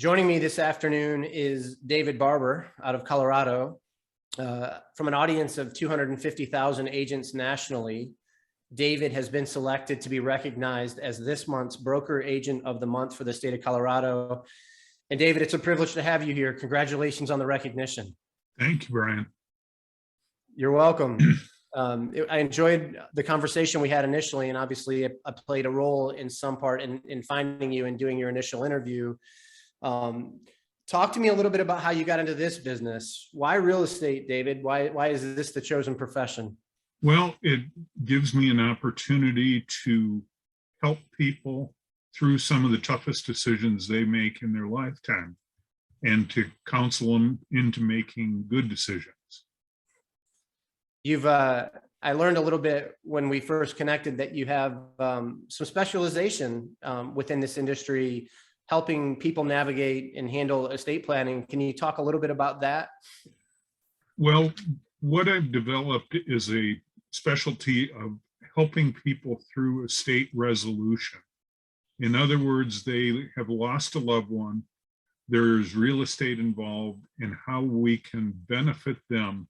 Joining me this afternoon is David Barber out of Colorado. From an audience of 250,000 agents nationally, David has been selected to be recognized as this month's Broker Agent of the Month for the state of Colorado. And David, it's a privilege to have you here. Congratulations on the recognition. Thank you, Brian. You're welcome. I enjoyed the conversation we had initially, and obviously I played a role in some part in finding you and doing your initial interview. Talk to me a little bit about how you got into this business. Why real estate, David? Why is this the chosen profession? Well, it gives me an opportunity to help people through some of the toughest decisions they make in their lifetime and to counsel them into making good decisions. I learned a little bit when we first connected that you have some specialization within this industry, helping people navigate and handle estate planning. Can you talk a little bit about that? Well, what I've developed is a specialty of helping people through estate resolution. In other words, they have lost a loved one. There's real estate involved, and how we can benefit them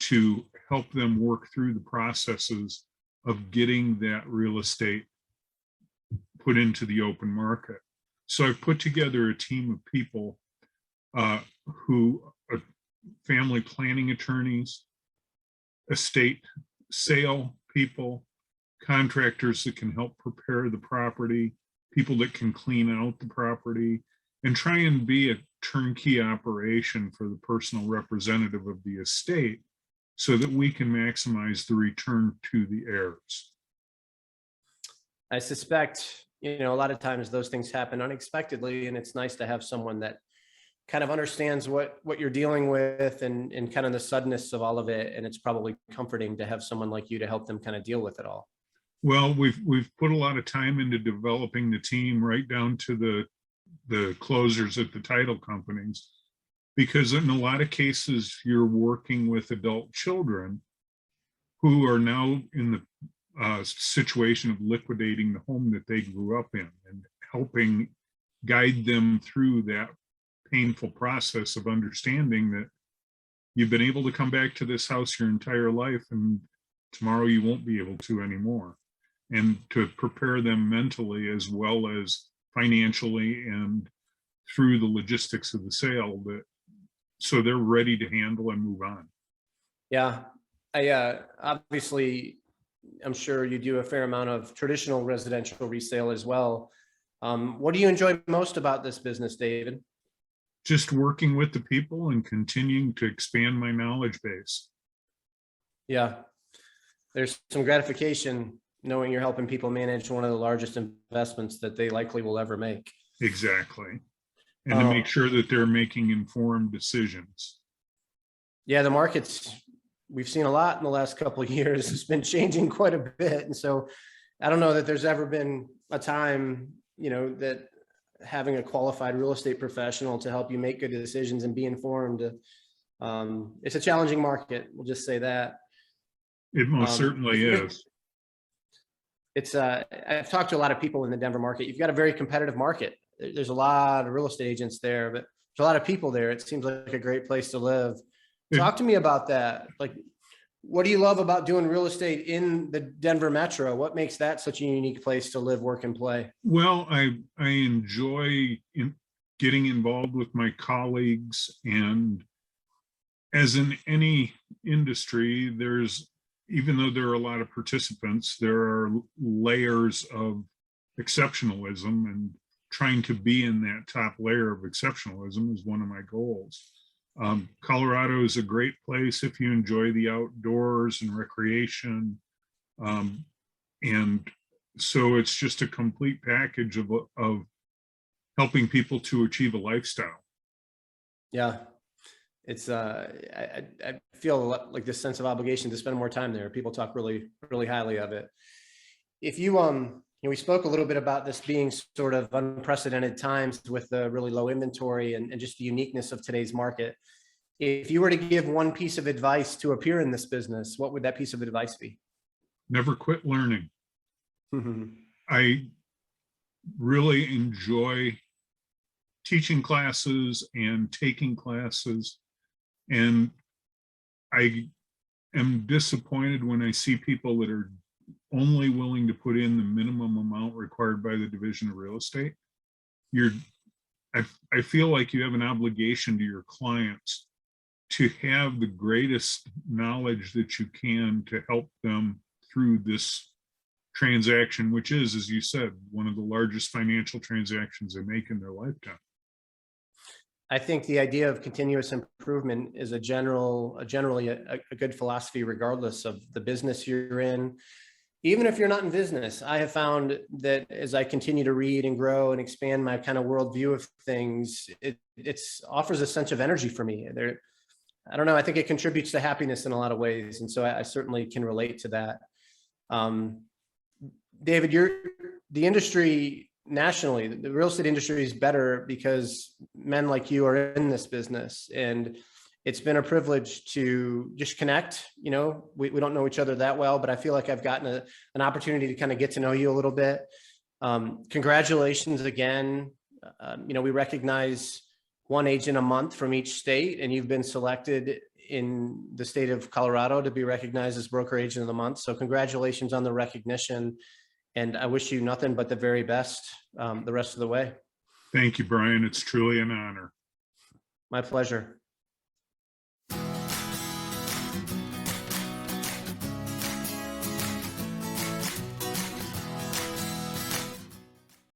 to help them work through the processes of getting that real estate put into the open market. So I've put together a team of people who are family planning attorneys, estate sale people, contractors that can help prepare the property, people that can clean out the property, and try and be a turnkey operation for the personal representative of the estate so that we can maximize the return to the heirs. I suspect, a lot of times those things happen unexpectedly, and it's nice to have someone that kind of understands what you're dealing with and kind of the suddenness of all of it. And it's probably comforting to have someone like you to help them kind of deal with it all. Well, we've put a lot of time into developing the team, right down to the closers at the title companies, because in a lot of cases you're working with adult children who are now in the situation of liquidating the home that they grew up in and helping guide them through that painful process of understanding that you've been able to come back to this house your entire life and tomorrow you won't be able to anymore, and to prepare them mentally as well as financially and through the logistics of the sale, that so they're ready to handle and move on. Yeah, I obviously, I'm sure you do a fair amount of traditional residential resale as well. What do you enjoy most about this business, David? Just working with the people and continuing to expand my knowledge base. Yeah, there's some gratification knowing you're helping people manage one of the largest investments that they likely will ever make. Exactly. And to make sure that they're making informed decisions. Yeah, the markets, we've seen a lot in the last couple of years. It's been changing quite a bit. And so I don't know that there's ever been a time, that having a qualified real estate professional to help you make good decisions and be informed, it's a challenging market. We'll just say that. It most certainly is. It's I've talked to a lot of people in the Denver market. You've got a very competitive market. There's a lot of real estate agents there, but there's a lot of people there. It seems like a great place to live. Talk to me about that. Like, what do you love about doing real estate in the Denver metro? What makes that such a unique place to live, work, and play? Well, I enjoy getting involved with my colleagues, and as in any industry, even though there are a lot of participants, there are layers of exceptionalism, and trying to be in that top layer of exceptionalism is one of my goals. Colorado is a great place if you enjoy the outdoors and recreation. And so it's just a complete package of helping people to achieve a lifestyle. Yeah, it's I feel like this sense of obligation to spend more time there. People talk really, really highly of it. If you we spoke a little bit about this being sort of unprecedented times with the really low inventory and just the uniqueness of today's market. If you were to give one piece of advice to appear in this business, what would that piece of advice be? Never quit learning. I really enjoy teaching classes and taking classes. And I am disappointed when I see people that are only willing to put in the minimum amount required by the Division of Real Estate. I feel like you have an obligation to your clients to have the greatest knowledge that you can to help them through this transaction, which is, as you said, one of the largest financial transactions they make in their lifetime. I think the idea of continuous improvement is generally a good philosophy, regardless of the business you're in. Even if you're not in business, I have found that as I continue to read and grow and expand my kind of worldview of things, it offers a sense of energy for me. I don't know, I think it contributes to happiness in a lot of ways. And so I certainly can relate to that. David, the industry nationally, the real estate industry is better because men like you are in this business, and it's been a privilege to just connect. You know, we don't know each other that well, but I feel like I've gotten an opportunity to kind of get to know you a little bit. Congratulations again. You know, we recognize one agent a month from each state, and you've been selected in the state of Colorado to be recognized as Broker Agent of the Month. So congratulations on the recognition. And I wish you nothing but the very best the rest of the way. Thank you, Brian. It's truly an honor. My pleasure.